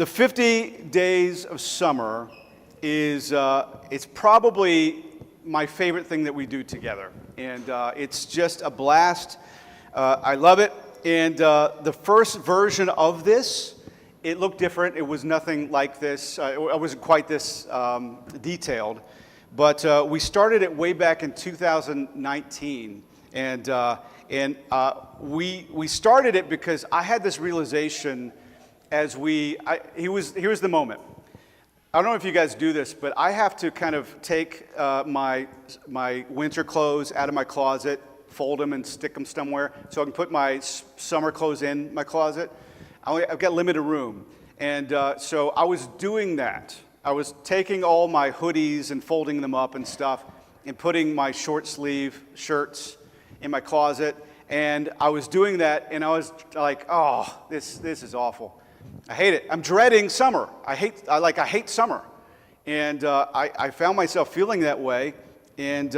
The 50 days of summer is it's probably my favorite thing that we do together. And it's just a blast. I love it. And the first version of this, it looked different. It was nothing like this. I wasn't quite this detailed. But we started it way back in 2019. And we started it because I had this realization as here's the moment. I don't know if you guys do this, but I have to kind of take my winter clothes out of my closet, fold them and stick them somewhere so I can put my summer clothes in my closet. I've got limited room. And so I was doing that. I was taking all my hoodies and folding them up and stuff and putting my short sleeve shirts in my closet. And I was doing that and I was like, oh, this is awful. I hate it. I'm dreading summer. I hate summer. And I found myself feeling that way. And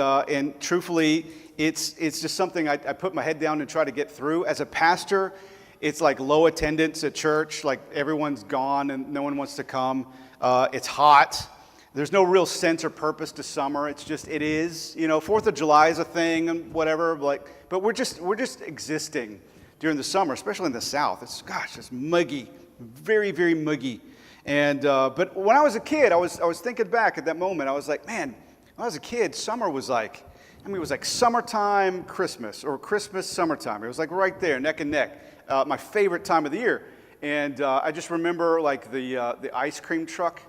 truthfully, it's just something I put my head down and try to get through. As a pastor, it's like low attendance at church. Like everyone's gone and no one wants to come. It's hot. There's no real sense or purpose to summer. It's just, it is. 4th of July is a thing and whatever. But we're just existing during the summer, especially in the South. It's muggy. Very, very muggy. And but when I was a kid, I was thinking back at that moment. I was like, man, when I was a kid, summer was like, it was like summertime Christmas or Christmas summertime. It was like right there, neck and neck. My favorite time of the year. And I just remember like the ice cream truck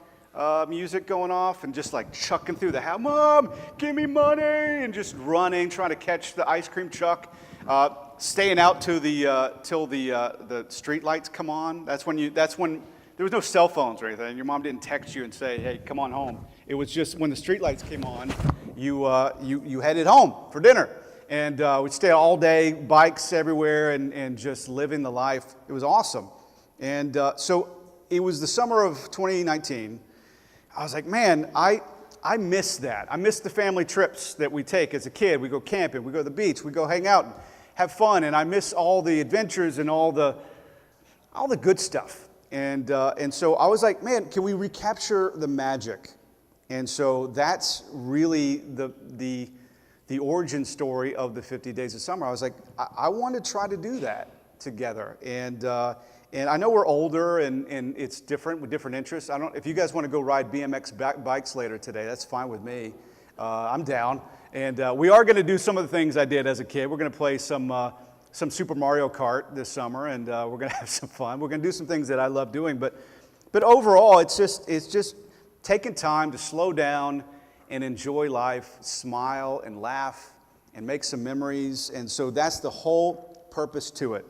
music going off and just like chucking through the house. Mom, give me money, and just running, trying to catch the ice cream truck. Staying out till the street lights come on. That's when there was no cell phones or anything. Your mom didn't text you and say, "Hey, come on home." It was just when the street lights came on, you headed home for dinner, and we'd stay all day, bikes everywhere, and just living the life. It was awesome, and so it was the summer of 2019. I was like, man, I miss that. I miss the family trips that we take as a kid. We go camping, we go to the beach, we go hang out, have fun, and I miss all the adventures and all the good stuff. And so I was like, man, can we recapture the magic? And so that's really the origin story of the 50 Days of Summer. I was like, I want to try to do that together. And I know we're older and it's different with different interests. If you guys want to go ride BMX bikes later today, that's fine with me. I'm down. And we are going to do some of the things I did as a kid. We're going to play some Super Mario Kart this summer, and we're going to have some fun. We're going to do some things that I love doing. But overall, it's just taking time to slow down and enjoy life, smile and laugh and make some memories. And so that's the whole purpose to it.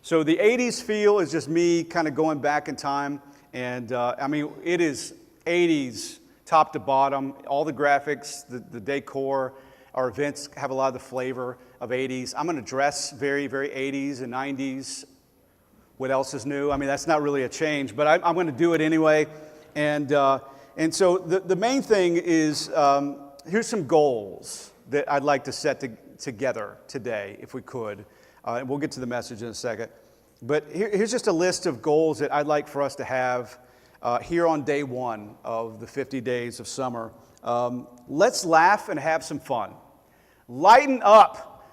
So the 80s feel is just me kind of going back in time. And it is 80s top to bottom, all the graphics, the decor. Our events have a lot of the flavor of 80s. I'm going to dress very, very 80s and 90s. What else is new? That's not really a change, but I'm going to do it anyway. And so the main thing is, here's some goals that I'd like to set together today, if we could. And we'll get to the message in a second. But here's just a list of goals that I'd like for us to have here on day one of the 50 Days of Summer. Let's laugh and have some fun. Lighten up.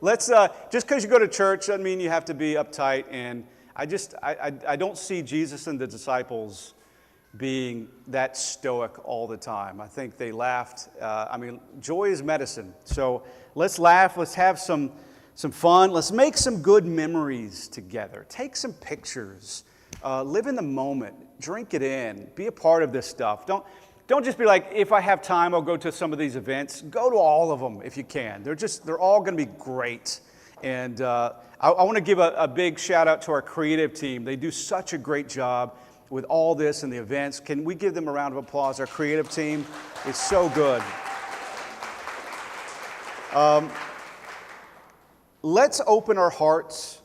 Let's just because you go to church doesn't mean you have to be uptight. And I don't see Jesus and the disciples being that stoic all the time. I think they laughed. Joy is medicine. So let's laugh. Let's have some fun. Let's make some good memories together. Take some pictures. Live in the moment. Drink it in. Be a part of this stuff. Don't just be like, if I have time, I'll go to some of these events. Go to all of them if you can. They're all going to be great. And I want to give a big shout out to our creative team. They do such a great job with all this and the events. Can we give them a round of applause? Our creative team is so good. Let's open our hearts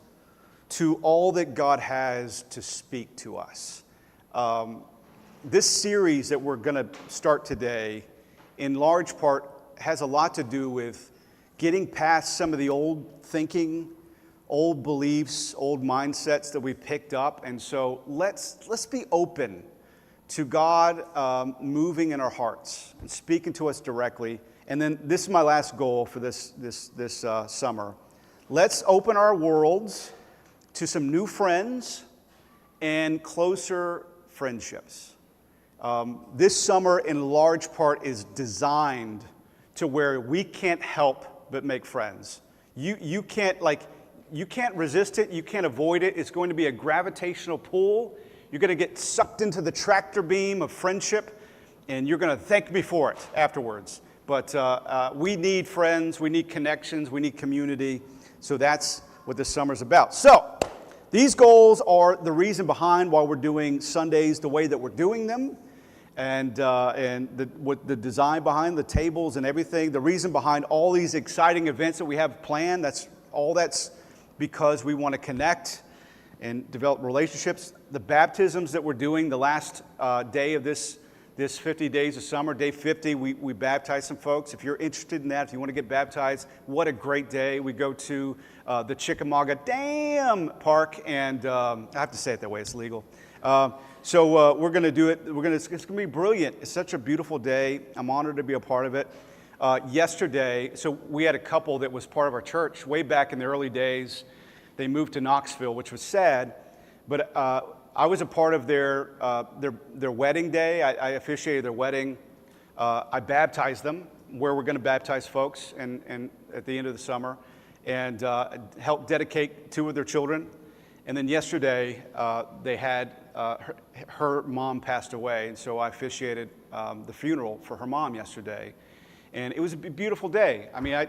to all that God has to speak to us. This series that we're going to start today, in large part, has a lot to do with getting past some of the old thinking, old beliefs, old mindsets that we've picked up. And so let's be open to God moving in our hearts and speaking to us directly. And then this is my last goal for this summer. Let's open our worlds to some new friends and closer friendships. This summer, in large part, is designed to where we can't help but make friends. You can't resist it. You can't avoid it. It's going to be a gravitational pull. You're going to get sucked into the tractor beam of friendship, and you're going to thank me for it afterwards. But we need friends. We need connections. We need community. So that's what this summer's about. So these goals are the reason behind why we're doing Sundays the way that we're doing them, and the design behind the tables and everything. The reason behind all these exciting events that we have planned. That's because we want to connect and develop relationships. The baptisms that we're doing the last day of this 50 days of summer, day 50, we baptize some folks. If you're interested in that, if you want to get baptized, what a great day. We go to the Chickamauga Dam Park, and I have to say it that way, it's legal. So we're going to do it. It's going to be brilliant. It's such a beautiful day. I'm honored to be a part of it. Yesterday, so we had a couple that was part of our church way back in the early days. They moved to Knoxville, which was sad, but I was a part of their wedding day. I officiated their wedding. I baptized them, where we're going to baptize folks, and at the end of the summer, and helped dedicate 2 of their children. And then yesterday, they had her mom passed away, and so I officiated the funeral for her mom yesterday, and it was a beautiful day. I mean,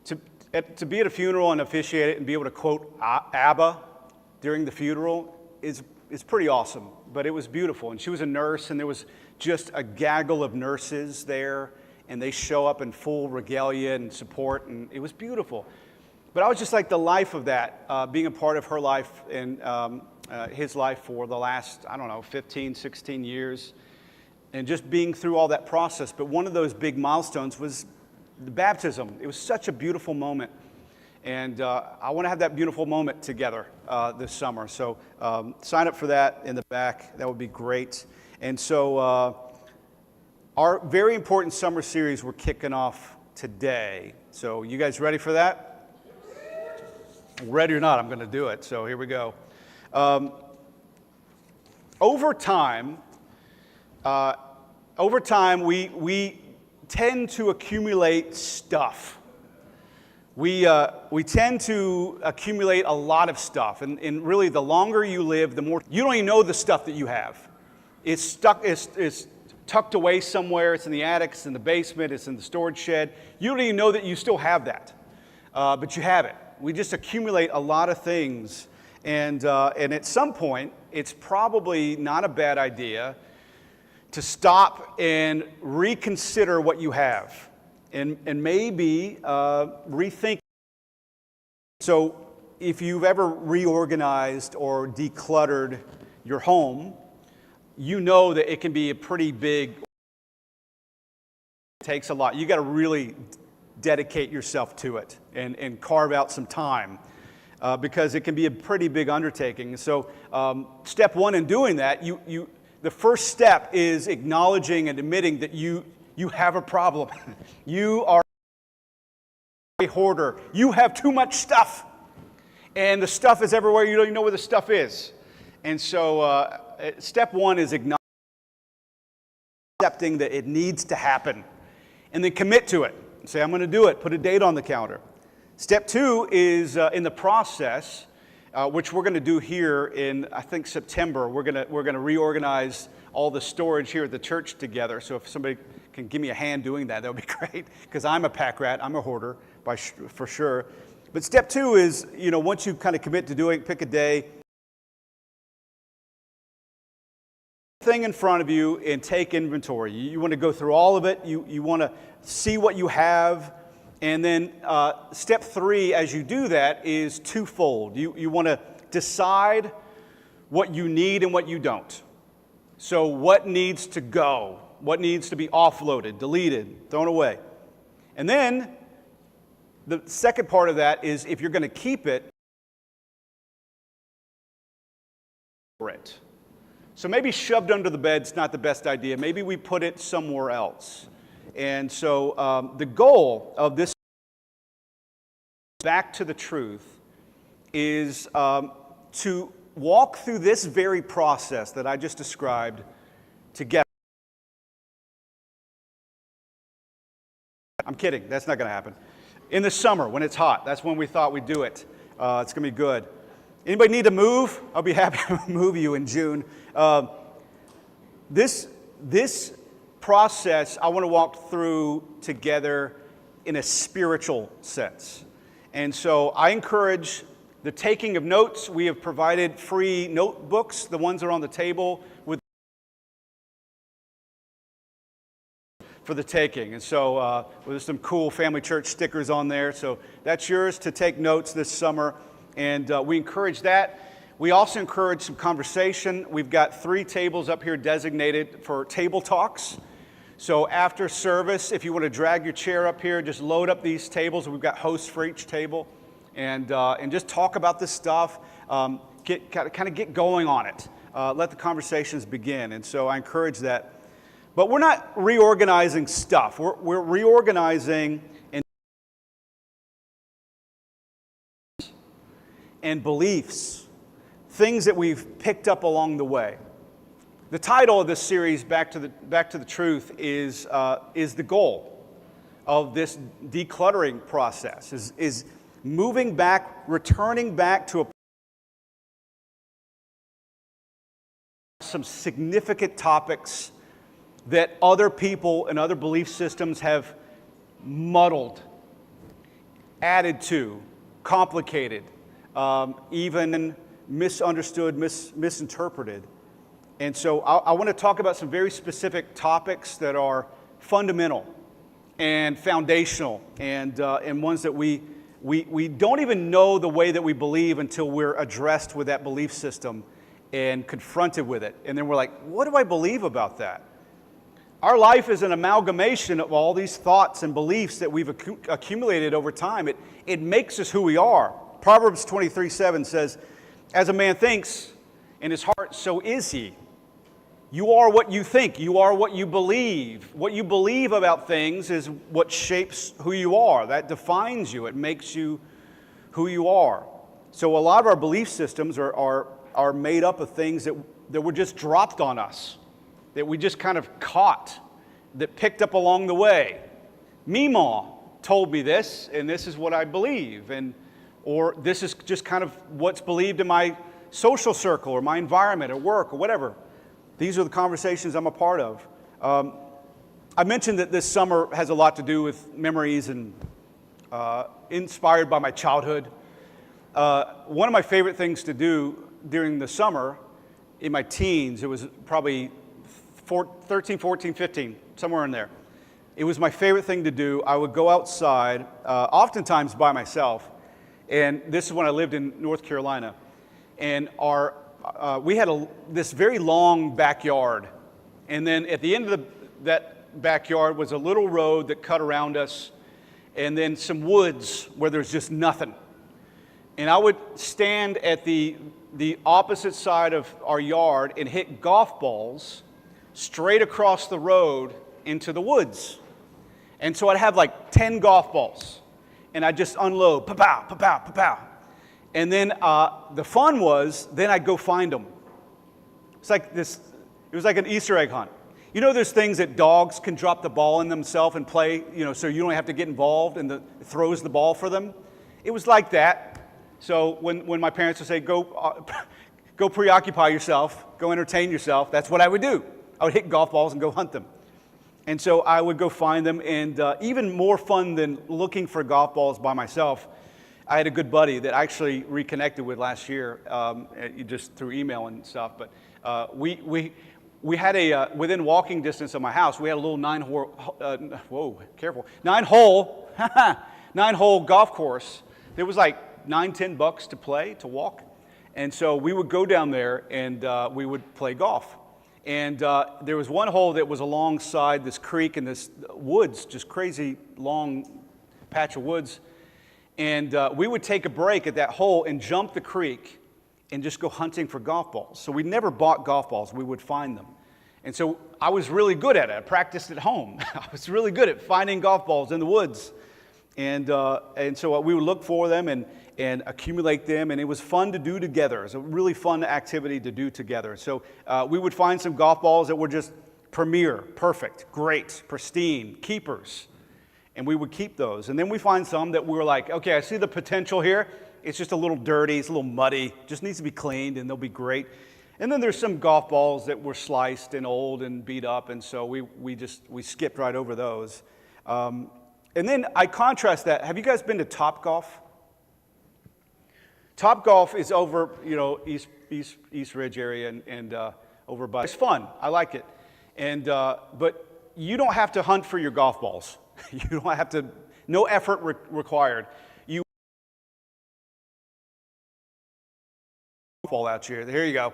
to be at a funeral and officiate it and be able to quote ABBA during the funeral is pretty awesome, but it was beautiful. And she was a nurse, and there was just a gaggle of nurses there, and they show up in full regalia and support, and it was beautiful. But I was just like the life of that, being a part of her life and his life for the last, 15, 16 years, and just being through all that process. But one of those big milestones was the baptism. It was such a beautiful moment. And I want to have that beautiful moment together this summer. So sign up for that in the back. That would be great. And so our very important summer series we're kicking off today. So you guys ready for that? Ready or not, I'm going to do it. So here we go. Over time, we tend to accumulate stuff. We tend to accumulate a lot of stuff, and really the longer you live, the more you don't even know the stuff that you have. It's tucked away somewhere. It's in the attic. It's in the basement. It's in the storage shed. You don't even know that you still have that, but you have it. We just accumulate a lot of things, and at some point, it's probably not a bad idea to stop and reconsider what you have. And maybe rethink. So if you've ever reorganized or decluttered your home, you know that it can be a pretty big, it takes a lot. You got to really dedicate yourself to it and carve out some time because it can be a pretty big undertaking. So step one in doing that, the first step is acknowledging and admitting that you have a problem. You are a hoarder. You have too much stuff. And the stuff is everywhere. You don't even know where the stuff is. And so step one is accepting that it needs to happen. And then commit to it. Say, I'm going to do it. Put a date on the calendar. Step two is in the process, which we're going to do here in, I think, September. We're going to reorganize all the storage here at the church together. So if somebody can give me a hand doing that, that would be great, because I'm a pack rat. I'm a hoarder for sure. But step two is, once you kind of commit to doing it, pick a day, thing in front of you, and take inventory. You want to go through all of it. You want to see what you have. And then step three, as you do that, is twofold. You want to decide what you need and what you don't. So what needs to go? What needs to be offloaded, deleted, thrown away? And then the second part of that is, if you're going to keep it, for it. So maybe shoved under the bed is not the best idea. Maybe we put it somewhere else. And so the goal of this Back to the Truth is to walk through this very process that I just described together. I'm kidding. That's not going to happen. In the summer, when it's hot, that's when we thought we'd do it. It's going to be good. Anybody need to move? I'll be happy to move you in June. This process I want to walk through together in a spiritual sense. And so I encourage the taking of notes. We have provided free notebooks. The ones that are on the table with for the taking. And so there's some cool Family Church stickers on there. So that's yours to take notes this summer. And we encourage that. We also encourage some conversation. We've got 3 tables up here designated for table talks. So after service, if you want to drag your chair up here, just load up these tables. We've got hosts for each table. And just talk about this stuff. Get going on it. Let the conversations begin. And so I encourage that. But we're not reorganizing stuff. We're reorganizing and beliefs, things that we've picked up along the way. The title of this series, Back to the Truth, is the goal of this decluttering process. Is moving back, returning back to some significant topics that other people and other belief systems have muddled, added to, complicated, even misunderstood, misinterpreted. And so I want to talk about some very specific topics that are fundamental and foundational and ones that we don't even know the way that we believe until we're addressed with that belief system and confronted with it. And then we're like, what do I believe about that? Our life is an amalgamation of all these thoughts and beliefs that we've accumulated over time. It makes us who we are. Proverbs 23:7 says, as a man thinks in his heart, so is he. You are what you think. You are what you believe. What you believe about things is what shapes who you are. That defines you. It makes you who you are. So a lot of our belief systems are made up of things that were just dropped on us, that we just kind of caught, that picked up along the way. Meemaw told me this, and this is what I believe, or this is just kind of what's believed in my social circle or my environment or work or whatever. These are the conversations I'm a part of. I mentioned that this summer has a lot to do with memories and inspired by my childhood. One of my favorite things to do during the summer in my teens, it was probably 13, 14, 15, somewhere in there. It was my favorite thing to do. I would go outside, oftentimes by myself, and this is when I lived in North Carolina. And we had this very long backyard, and then at the end of that backyard was a little road that cut around us, and then some woods where there's just nothing. And I would stand at the opposite side of our yard and hit golf balls straight across the road into the woods. And so I'd have like 10 golf balls, and I'd just unload, pa-pow, pa-pow, pa-pow. And then the fun was, then I'd go find them. It was like an Easter egg hunt. You know, there's things that dogs can drop the ball in themselves and play, so you don't have to get involved, and it throws the ball for them. It was like that. So when my parents would say, go preoccupy yourself, go entertain yourself, that's what I would do. I would hit golf balls and go hunt them. And so I would go find them, and even more fun than looking for golf balls by myself, I had a good buddy that I actually reconnected with last year, just through email and stuff. But we had within walking distance of my house, we had a little nine-hole golf course. There was like $9-10 to play, to walk. And so we would go down there and we would play golf. And there was one hole that was alongside this creek and this woods, just crazy long patch of woods. And we would take a break at that hole and jump the creek and just go hunting for golf balls. So we never bought golf balls. We would find them. And so I was really good at it. I practiced at home. I was really good at finding golf balls in the woods. And so we would look for them and accumulate them, and it was fun to do together. It was a really fun activity to do together. So we would find some golf balls that were just premier, perfect, great, pristine, keepers, and we would keep those. And then we find some that we were like, okay, I see the potential here. It's just a little dirty, it's a little muddy, just needs to be cleaned, and they'll be great. And then there's some golf balls that were sliced and old and beat up, and so we skipped right over those. And then I contrast that. Have you guys been to Topgolf? Topgolf is over, East Ridge area and over by. It's fun. I like it. And but you don't have to hunt for your golf balls. You don't have to. No effort required. You ball out here. Here you go.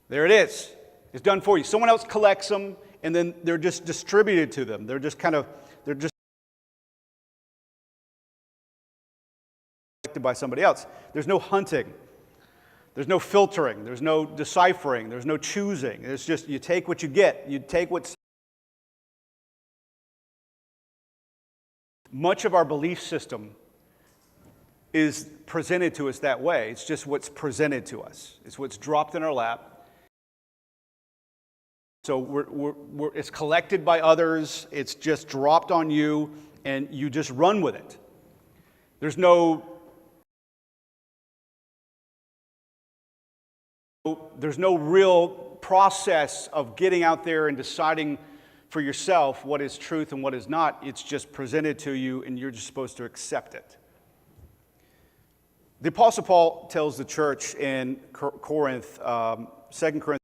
There it is. It's done for you. Someone else collects them, and then they're just distributed to them. They're just by somebody else. There's no hunting. There's no filtering. There's no deciphering. There's no choosing. It's just you take what you get. You take what's. Much of our belief system is presented to us that way. It's just what's presented to us. It's what's dropped in our lap. So it's collected by others. It's just dropped on you, and you just run with it. There's no real process of getting out there and deciding for yourself what is truth and what is not. It's just presented to you, and you're just supposed to accept it. The Apostle Paul tells the church in Corinth, 2 Corinthians,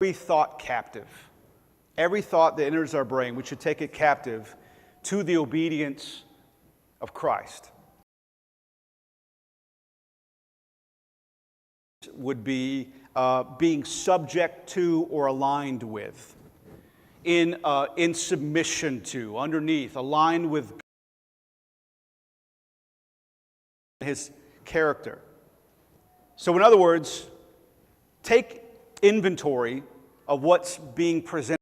every thought captive. Every thought that enters our brain, we should take it captive to the obedience of Christ. Would be being subject to or aligned with, in submission to, underneath, aligned with His character. So in other words, take inventory of what's being presented,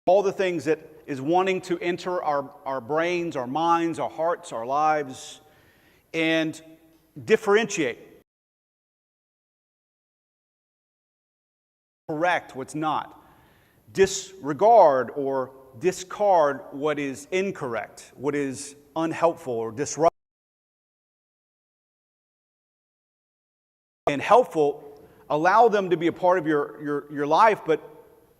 all the things that is wanting to enter our brains, our minds, our hearts, our lives, and differentiate. Correct what's not. Disregard or discard what is incorrect, what is unhelpful or disruptive. And helpful, allow them to be a part of your life, but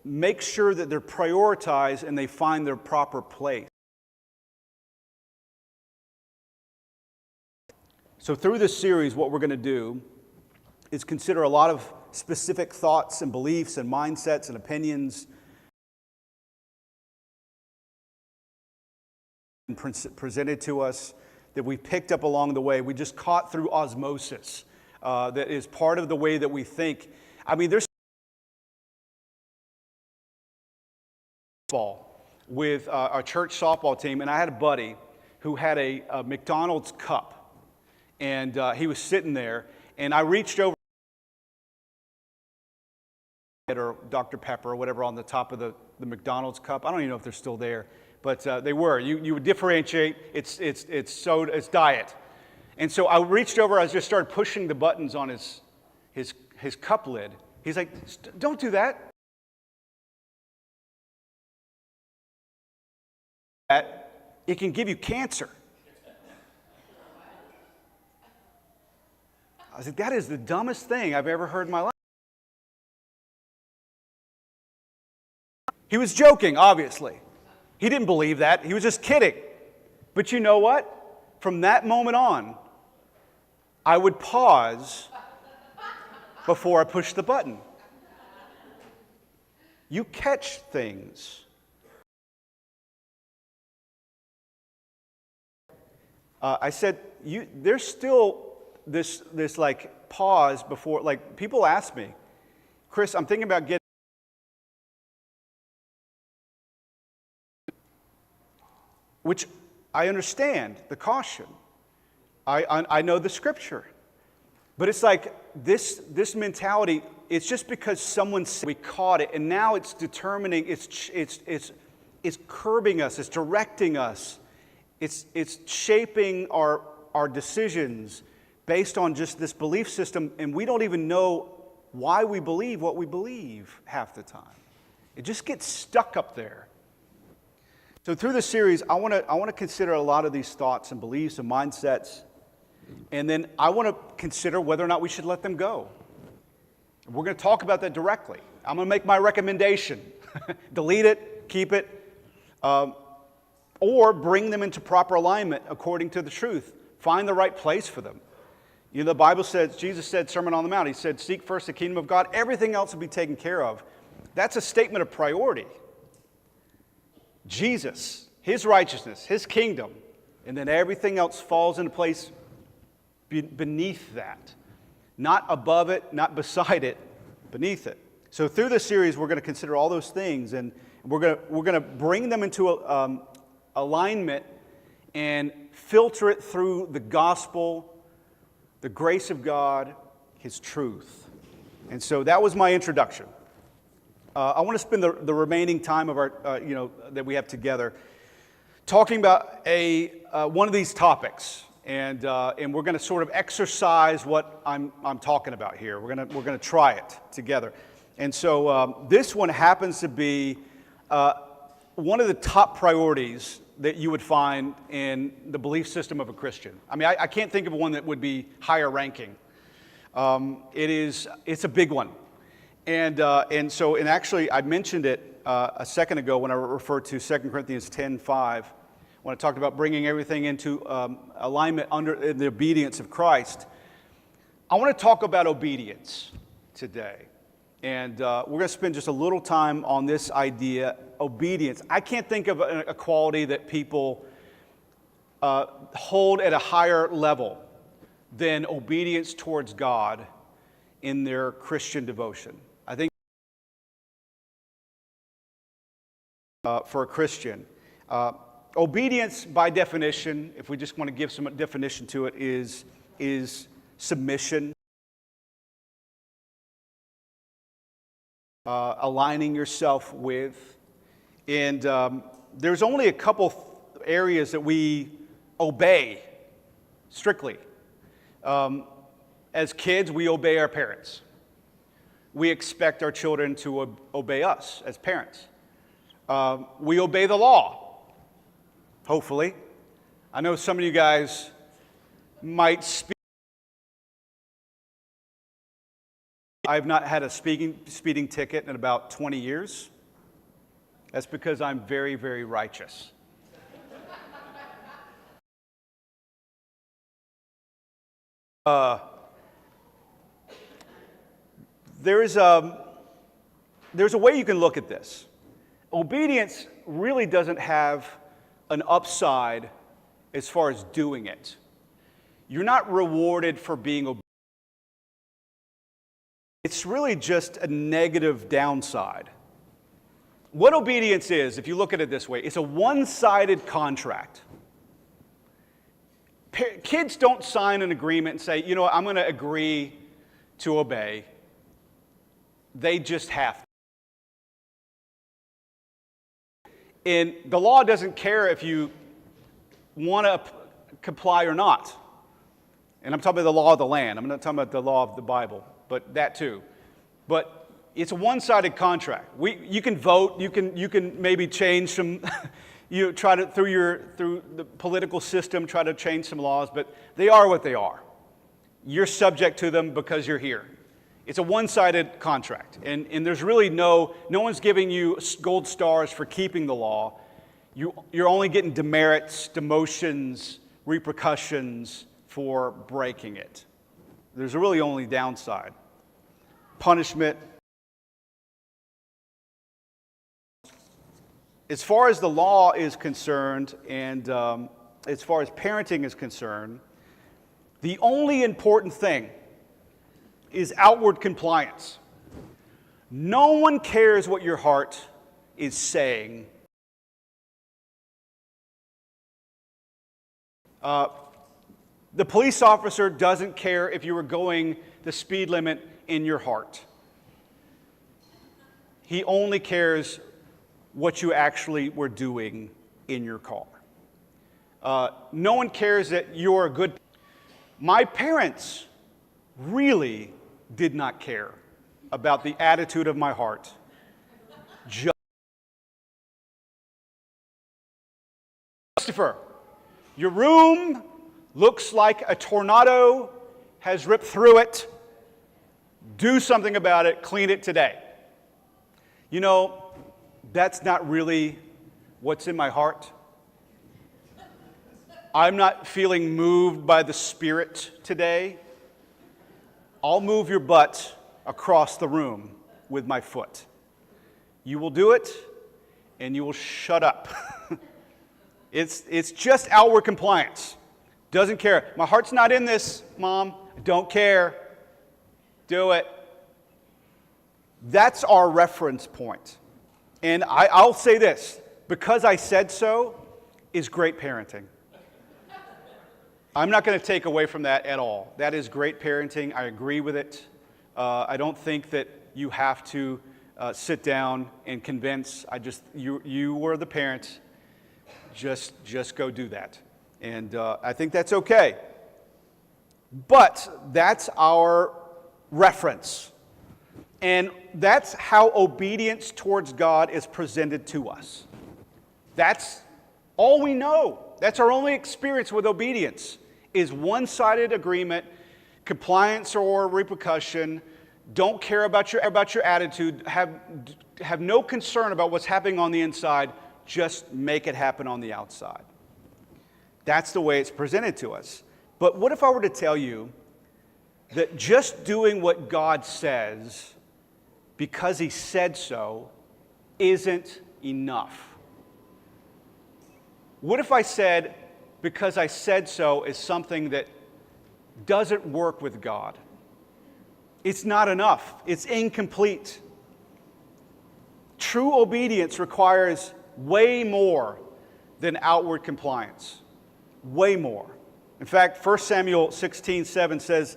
make sure that they're prioritized and they find their proper place. So through this series, what we're going to do is consider a lot of specific thoughts and beliefs and mindsets and opinions presented to us that we picked up along the way. We just caught through osmosis. That is part of the way that we think. I mean, there's with our church softball team, and I had a buddy who had a McDonald's cup, and he was sitting there, and I reached over, or Dr. Pepper or whatever on the top of the McDonald's cup. I don't even know if they're still there, but they were. You would differentiate. It's soda, it's diet. And so I reached over, I just started pushing the buttons on his cup lid. He's like, don't do that. It can give you cancer. I was like, that is the dumbest thing I've ever heard in my life. He was joking, obviously. He didn't believe that. He was just kidding. But you know what? From that moment on, I would pause before I pushed the button. You catch things. I said, there's still this like pause before, like people ask me, Chris, I'm thinking about getting, which I understand the caution. I know the scripture. But it's like this mentality, it's just because someone said we caught it, and now it's determining, it's curbing us, it's directing us, it's shaping our decisions based on just this belief system, and we don't even know why we believe what we believe half the time. It just gets stuck up there. So through this series, I want to consider a lot of these thoughts and beliefs and mindsets, and then I want to consider whether or not we should let them go. We're going to talk about that directly. I'm going to make my recommendation. Delete it, keep it, or bring them into proper alignment according to the truth. Find the right place for them. You know, the Bible says, Jesus said, Sermon on the Mount, he said, seek first the kingdom of God, everything else will be taken care of. That's a statement of priority. Jesus, his righteousness, his kingdom, and then everything else falls into place beneath that. Not above it, not beside it, beneath it. So through this series, we're going to consider all those things, and we're going to bring them into alignment and filter it through the gospel, the grace of God, his truth. And so that was my introduction. I want to spend the remaining time of our, that we have together, talking about one of these topics, and we're going to sort of exercise what I'm talking about here. We're going to try it together, and so this one happens to be one of the top priorities that you would find in the belief system of a Christian. I mean, I can't think of one that would be higher ranking. It's a big one. And actually, I mentioned it a second ago when I referred to 2 Corinthians 10:5, when I talked about bringing everything into alignment under the obedience of Christ. I want to talk about obedience today. And we're going to spend just a little time on this idea, obedience. I can't think of a quality that people hold at a higher level than obedience towards God in their Christian devotion. I think for a Christian, obedience by definition, if we just want to give some definition to it, is submission, aligning yourself with. And there's only a couple areas that we obey strictly. As kids, we obey our parents. We expect our children to obey us as parents. We obey the law, hopefully. I know some of you guys might speak. I've not had a speeding ticket in about 20 years. That's because I'm very, very righteous. There's a way you can look at this. Obedience really doesn't have an upside as far as doing it. You're not rewarded for being obedient. It's really just a negative downside. What obedience is, if you look at it this way, it's a one-sided contract. Kids don't sign an agreement and say, you know what, I'm going to agree to obey. They just have to. And the law doesn't care if you want to comply or not. And I'm talking about the law of the land. I'm not talking about the law of the Bible, but that too. But it's a one-sided contract. You can vote. You can maybe change some. You try to through the political system try to change some laws, but they are what they are. You're subject to them because you're here. It's a one-sided contract, and there's really no one's giving you gold stars for keeping the law. You're only getting demerits, demotions, repercussions for breaking it. There's really only downside. Punishment. As far as the law is concerned, and as far as parenting is concerned, the only important thing is outward compliance. No one cares what your heart is saying. The police officer doesn't care if you were going the speed limit in your heart. He only cares what you actually were doing in your car. No one cares that you're a good. My parents really did not care about the attitude of my heart. Christopher, your room looks like a tornado has ripped through it. Do something about it. Clean it today. You know, that's not really what's in my heart. I'm not feeling moved by the Spirit today. I'll move your butt across the room with my foot. You will do it, and you will shut up. It's just outward compliance. Doesn't care. My heart's not in this, Mom. I don't care. Do it. That's our reference point. And I'll say this, because I said so is great parenting. I'm not going to take away from that at all. That is great parenting. I agree with it. I don't think that you have to sit down and convince. You were the parent. Just go do that. And I think that's okay. But that's our reference. And that's how obedience towards God is presented to us. That's all we know. That's our only experience with obedience, is one-sided agreement, compliance or repercussion. Don't care about your attitude. Have no concern about what's happening on the inside. Just make it happen on the outside. That's the way it's presented to us. But what if I were to tell you that just doing what God says because He said so isn't enough? What if I said, because I said so is something that doesn't work with God? It's not enough. It's incomplete. True obedience requires way more than outward compliance. Way more. In fact, 1 Samuel 16:7 says,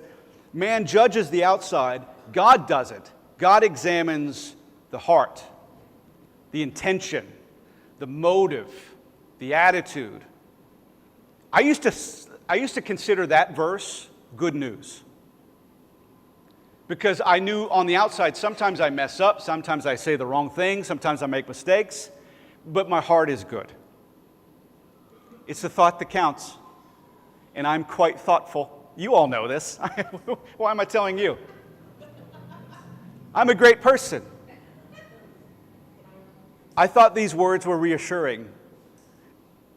man judges the outside, God doesn't. God examines the heart, the intention, the motive, the attitude. I used to consider that verse good news. Because I knew on the outside, sometimes I mess up, sometimes I say the wrong thing, sometimes I make mistakes, but my heart is good. It's the thought that counts. And I'm quite thoughtful. You all know this. Why am I telling you? I'm a great person. I thought these words were reassuring.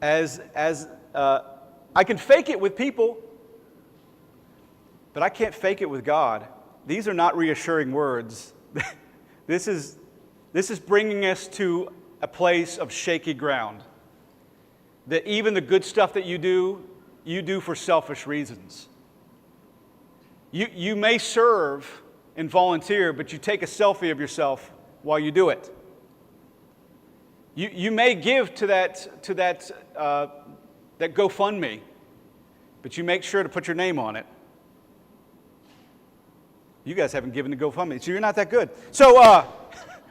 As I can fake it with people, but I can't fake it with God. These are not reassuring words. This is bringing us to a place of shaky ground. That even the good stuff that you do for selfish reasons. You may serve and volunteer, but you take a selfie of yourself while you do it. You may give to that GoFundMe, but you make sure to put your name on it. You guys haven't given to GoFundMe, so you're not that good. So,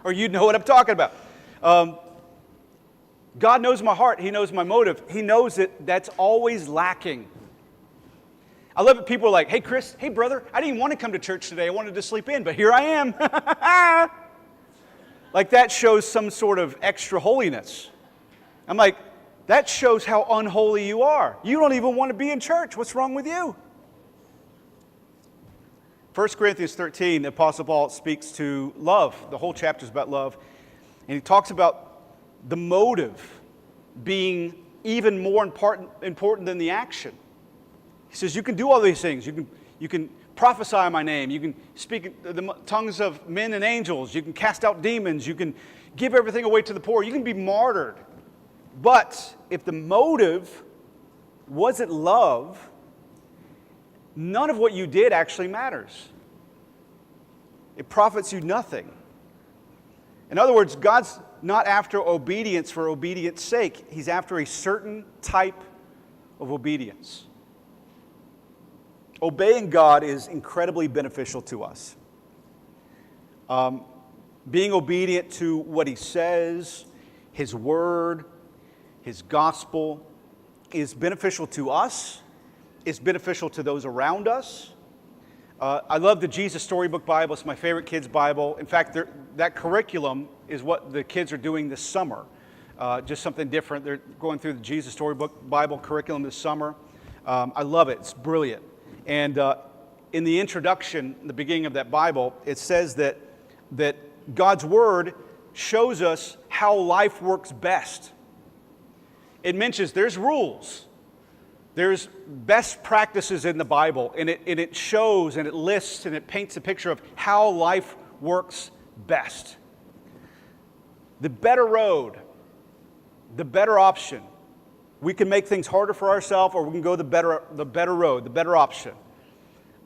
or you know what I'm talking about. God knows my heart. He knows my motive. He knows that that's always lacking. I love it. People are like, hey, Chris, hey, brother, I didn't even want to come to church today. I wanted to sleep in, but here I am. Like that shows some sort of extra holiness. I'm like, that shows how unholy you are. You don't even want to be in church. What's wrong with you? 1 Corinthians 13, the Apostle Paul speaks to love. The whole chapter is about love. And he talks about the motive being even more important than the action. He says, you can do all these things. You can prophesy in my name. You can speak the tongues of men and angels. You can cast out demons. You can give everything away to the poor. You can be martyred. But if the motive wasn't love, none of what you did actually matters. It profits you nothing. In other words, God's not after obedience for obedience sake. He's after a certain type of obedience. Obeying God is incredibly beneficial to us. Being obedient to what He says, His Word, His gospel, is beneficial to us. It's beneficial to those around us. I love the Jesus Storybook Bible. It's my favorite kids' Bible. In fact, that curriculum is what the kids are doing this summer. Just something different. They're going through the Jesus Storybook Bible curriculum this summer. I love it. It's brilliant. And in the introduction, the beginning of that Bible, it says that God's Word shows us how life works best. It mentions there's rules. There's best practices in the Bible, and it shows and it lists and it paints a picture of how life works best. The better road, the better option. We can make things harder for ourselves, or we can go the better road, the better option.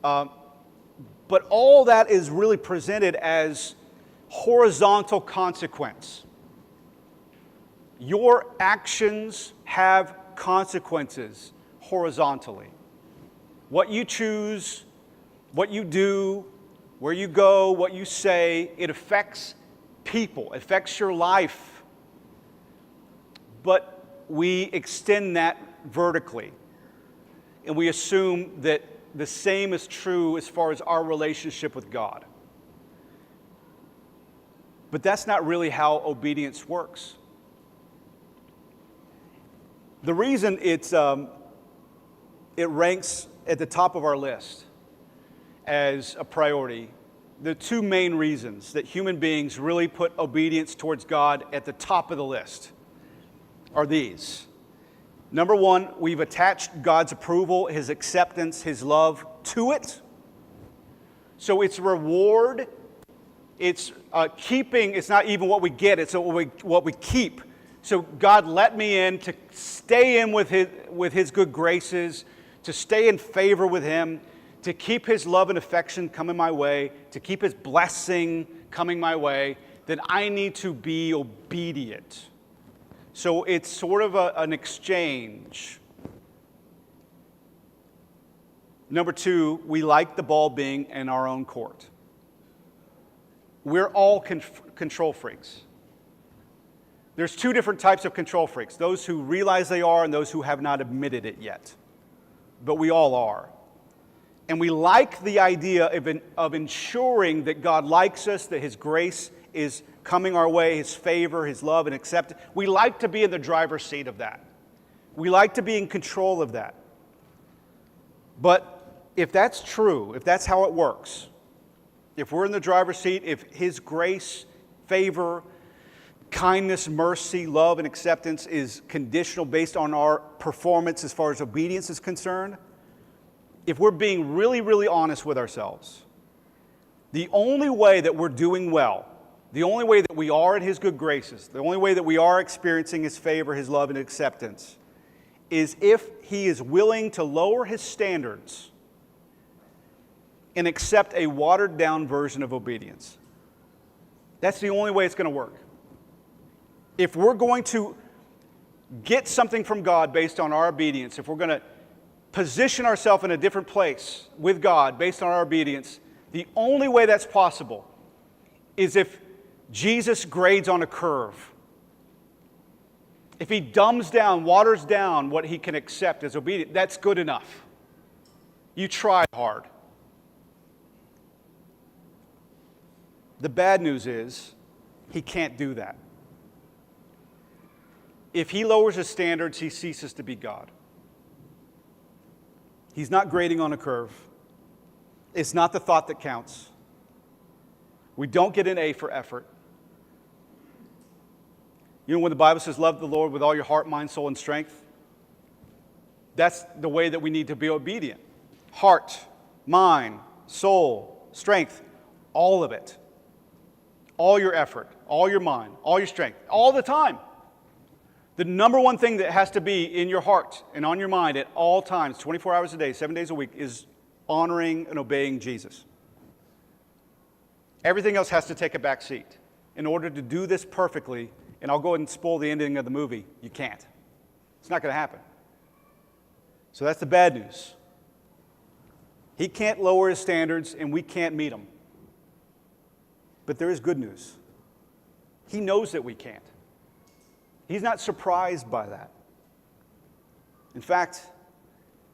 But all that is really presented as horizontal consequence. Your actions have consequences horizontally. What you choose, what you do, where you go, what you say, it affects people, it affects your life. But we extend that vertically, and we assume that the same is true as far as our relationship with God. But that's not really how obedience works. The reason it ranks at the top of our list as a priority, the two main reasons that human beings really put obedience towards God at the top of the list are these. Number one, we've attached God's approval, His acceptance, His love to it. So it's reward, it's keeping, it's not even what we get, it's what we keep. So God let me in to stay in with His good graces, to stay in favor with Him, to keep His love and affection coming my way, to keep His blessing coming my way, then I need to be obedient. So it's sort of an exchange. Number two, we like the ball being in our own court. We're all control freaks. There's two different types of control freaks, those who realize they are and those who have not admitted it yet. But we all are. And we like the idea of ensuring that God likes us, that His grace is coming our way, His favor, His love, and acceptance. We like to be in the driver's seat of that. We like to be in control of that. But if that's true, if that's how it works, if we're in the driver's seat, if His grace, favor, kindness, mercy, love, and acceptance is conditional based on our performance as far as obedience is concerned, if we're being really, really honest with ourselves, the only way that we're doing well, the only way that we are in His good graces, the only way that we are experiencing His favor, His love, and acceptance is if He is willing to lower His standards and accept a watered-down version of obedience. That's the only way it's going to work. If we're going to get something from God based on our obedience, if we're going to position ourselves in a different place with God based on our obedience, the only way that's possible is if Jesus grades on a curve. If He dumbs down, waters down what He can accept as obedience, that's good enough. You tried hard. The bad news is He can't do that. If He lowers His standards, He ceases to be God. He's not grading on a curve. It's not the thought that counts. We don't get an A for effort. You know when the Bible says, love the Lord with all your heart, mind, soul, and strength? That's the way that we need to be obedient. Heart, mind, soul, strength, all of it. All your effort, all your mind, all your strength, all the time. The number one thing that has to be in your heart and on your mind at all times, 24 hours a day, 7 days a week, is honoring and obeying Jesus. Everything else has to take a back seat. In order to do this perfectly, and I'll go ahead and spoil the ending of the movie, you can't. It's not going to happen. So that's the bad news. He can't lower his standards, and we can't meet them. But there is good news. He knows that we can't. He's not surprised by that. In fact,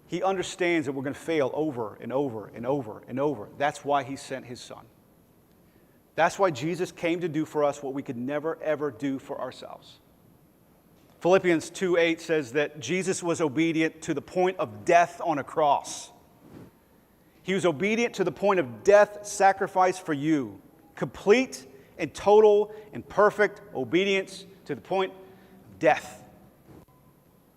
he understands that we're going to fail over and over and over and over. That's why he sent his Son. That's why Jesus came to do for us what we could never, ever do for ourselves. Philippians 2:8 says that Jesus was obedient to the point of death on a cross. He was obedient to the point of death, sacrifice for you. Complete and total and perfect obedience to the point of death.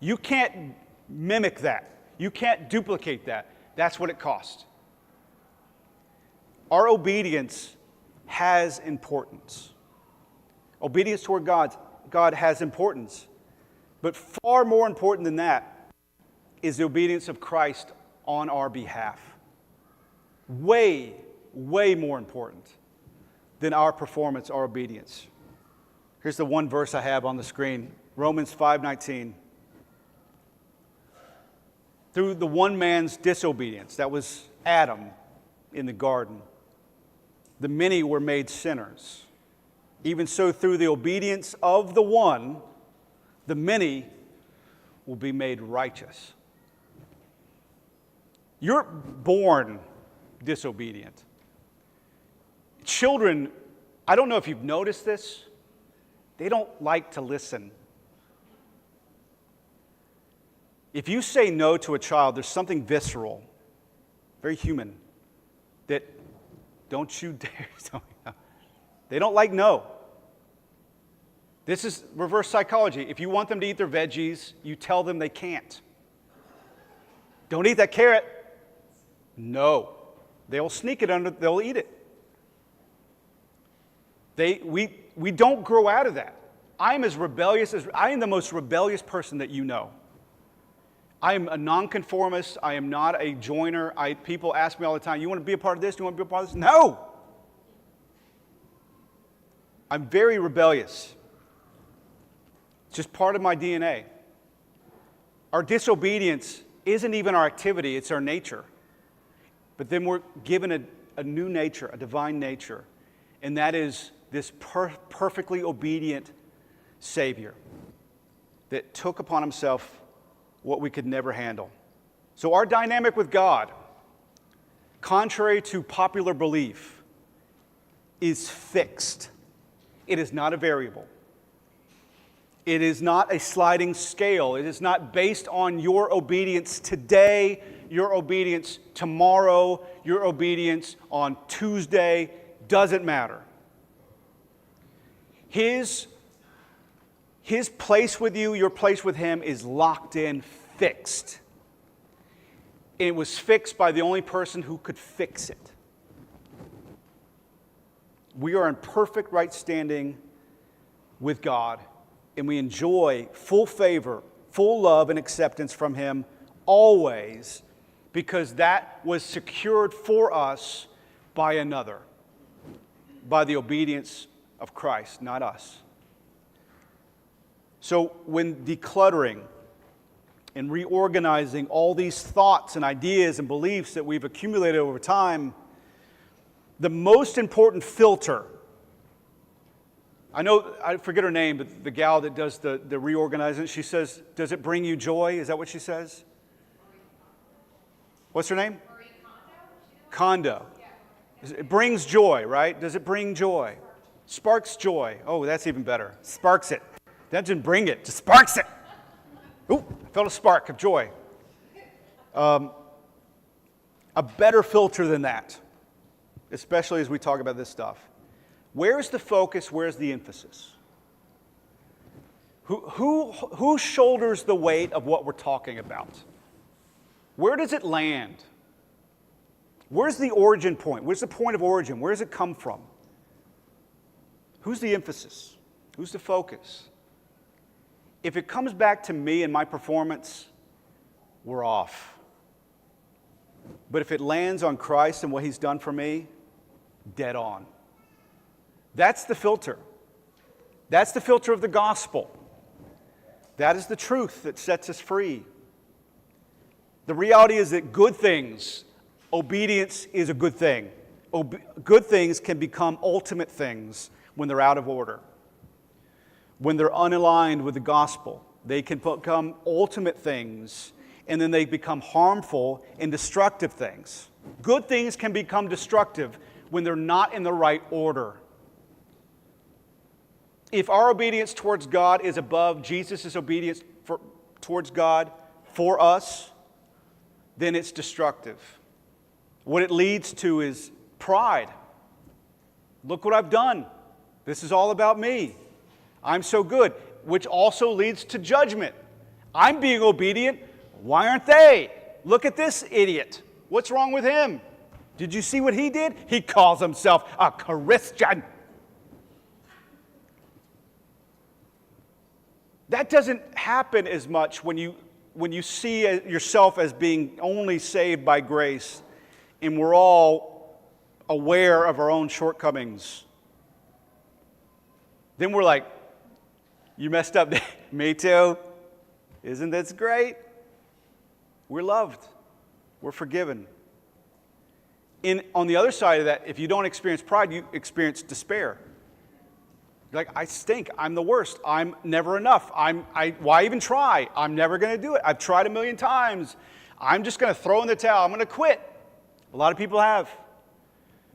You can't mimic that. You can't duplicate that. That's what it cost. Our obedience has importance. Obedience toward God has importance. But far more important than that is the obedience of Christ on our behalf. Way, way more important than our performance, our obedience. Here's the one verse I have on the screen, Romans 5:19. Through the one man's disobedience, that was Adam in the garden, the many were made sinners. Even so, through the obedience of the one, the many will be made righteous. You're born disobedient. Children, I don't know if you've noticed this, they don't like to listen. If you say no to a child, there's something visceral, very human, that don't you dare. They don't like no. This is reverse psychology. If you want them to eat their veggies, you tell them they can't. Don't eat that carrot. No. They'll sneak it under, they'll eat it. We don't grow out of that. I am the most rebellious person that you know. I am a nonconformist. I am not a joiner. People ask me all the time, you want to be a part of this? Do you want to be a part of this? No. I'm very rebellious. It's just part of my DNA. Our disobedience isn't even our activity, it's our nature. But then we're given a new nature, a divine nature, and that is this perfectly obedient Savior that took upon himself what we could never handle. So our dynamic with God, contrary to popular belief, is fixed. It is not a variable. It is not a sliding scale. It is not based on your obedience today, your obedience tomorrow, your obedience on Tuesday. Doesn't matter. His place with you, your place with him is locked in, fixed. It was fixed by the only person who could fix it. We are in perfect right standing with God, and we enjoy full favor, full love, and acceptance from him always, because that was secured for us by another, by the obedience of Christ, not us. So when decluttering and reorganizing all these thoughts and ideas and beliefs that we've accumulated over time, the most important filter, I forget her name, but the gal that does the reorganizing, she says, does it bring you joy? Is that what she says? What's her name? Kondo. It brings joy, right? Does it bring joy? Sparks joy. Oh, that's even better. Sparks it. That didn't bring it, just sparks it. Ooh, I felt a spark of joy. A better filter than that, especially as we talk about this stuff. Where's the focus? Where's the emphasis? Who shoulders the weight of what we're talking about? Where does it land? Where's the origin point? Where's the point of origin? Where does it come from? Who's the emphasis? Who's the focus? If it comes back to me and my performance, we're off. But if it lands on Christ and what he's done for me, dead on. That's the filter. That's the filter of the gospel. That is the truth that sets us free. The reality is that good things, obedience is a good thing. Good things can become ultimate things when they're out of order. When they're unaligned with the gospel, they can become ultimate things, and then they become harmful and destructive things. Good things can become destructive when they're not in the right order. If our obedience towards God is above Jesus' obedience towards God for us, then it's destructive. What it leads to is pride. Look what I've done. This is all about me. I'm so good, which also leads to judgment. I'm being obedient. Why aren't they? Look at this idiot. What's wrong with him? Did you see what he did? He calls himself a Christian. That doesn't happen as much when you see yourself as being only saved by grace, and we're all aware of our own shortcomings. Then we're like, you messed up. Me too. Isn't this great? We're loved. We're forgiven. On the other side of that, if you don't experience pride, you experience despair. You're like, I stink. I'm the worst. I'm never enough. Why even try? I'm never going to do it. I've tried 1,000,000 times. I'm just going to throw in the towel. I'm going to quit. A lot of people have.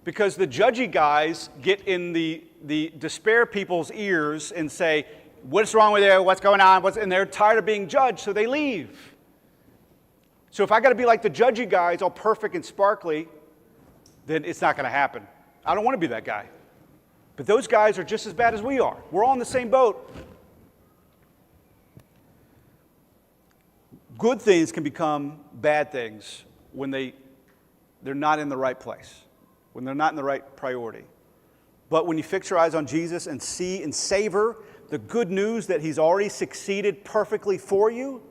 Because the judgy guys get in the despair people's ears and say, what's wrong with you? What's going on? And they're tired of being judged, so they leave. So if I got to be like the judgy guys, all perfect and sparkly, then it's not going to happen. I don't want to be that guy. But those guys are just as bad as we are. We're all in the same boat. Good things can become bad things when they're not in the right place, when they're not in the right priority. But when you fix your eyes on Jesus and see and savor the good news that he's already succeeded perfectly for you,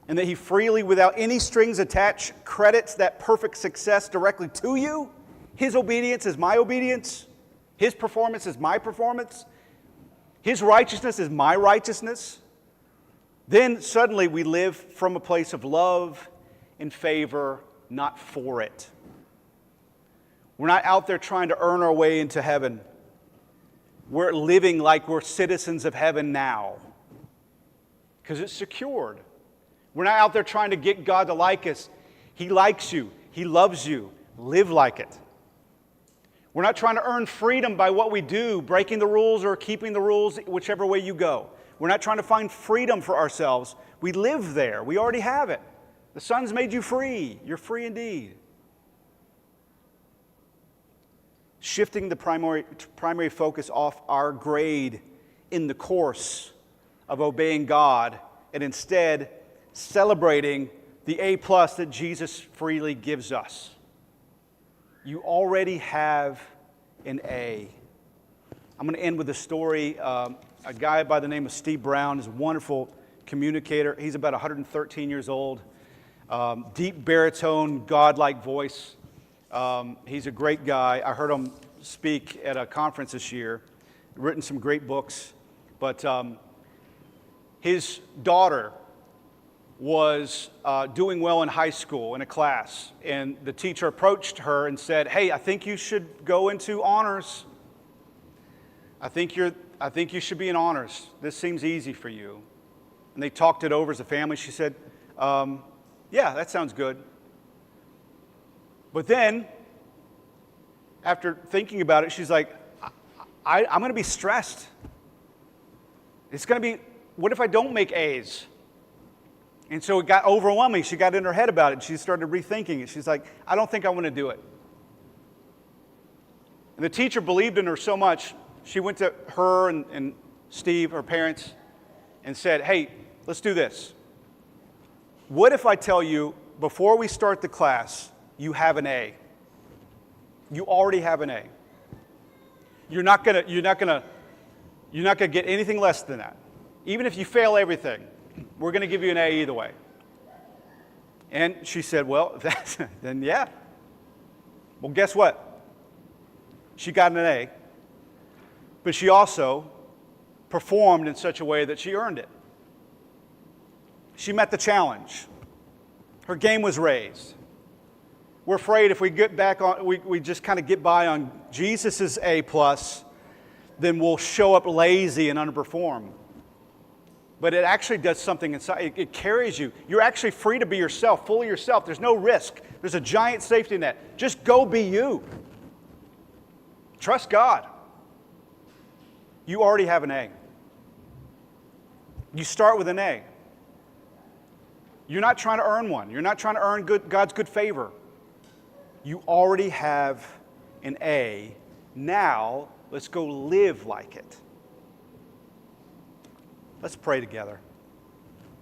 and that he freely, without any strings attached, credits that perfect success directly to you, his obedience is my obedience, his performance is my performance, his righteousness is my righteousness, then suddenly we live from a place of love and favor, not for it. We're not out there trying to earn our way into heaven. We're living like we're citizens of heaven now because it's secured. We're not out there trying to get God to like us. He likes you. He loves you. Live like it. We're not trying to earn freedom by what we do, breaking the rules or keeping the rules, whichever way you go. We're not trying to find freedom for ourselves. We live there. We already have it. The Son's made you free. You're free indeed. Shifting the primary focus off our grade in the course of obeying God and instead celebrating the A+ that Jesus freely gives us. You already have an A. I'm going to end with a story. A guy by the name of Steve Brown is a wonderful communicator. He's about 113 years old. Deep baritone, godlike voice. He's a great guy. I heard him speak at a conference this year. Written some great books. But his daughter was doing well in high school in a class, and the teacher approached her and said, "Hey, I think you should go into honors. I think you should be in honors. This seems easy for you." And they talked it over as a family. She said, "Yeah, that sounds good." But then, after thinking about it, she's like, I'm going to be stressed. It's going to be, what if I don't make A's? And so it got overwhelming. She got in her head about it. She started rethinking it. She's like, I don't think I want to do it. And the teacher believed in her so much, she went to her and Steve, her parents, and said, "Hey, let's do this. What if I tell you, before we start the class, you have an A? You already have an A. You're not gonna get anything less than that. Even if you fail everything, we're going to give you an A either way." And she said, "Well, then yeah." Well, guess what? She got an A, but she also performed in such a way that she earned it. She met the challenge. Her game was raised. We're afraid if we get back on, we just kind of get by on Jesus' A+, then we'll show up lazy and underperform. But it actually does something inside. It carries you. You're actually free to be yourself, fully yourself. There's no risk. There's a giant safety net. Just go be you. Trust God. You already have an A. You start with an A. You're not trying to earn one. You're not trying to earn God's good favor. You already have an A. Now, let's go live like it. Let's pray together.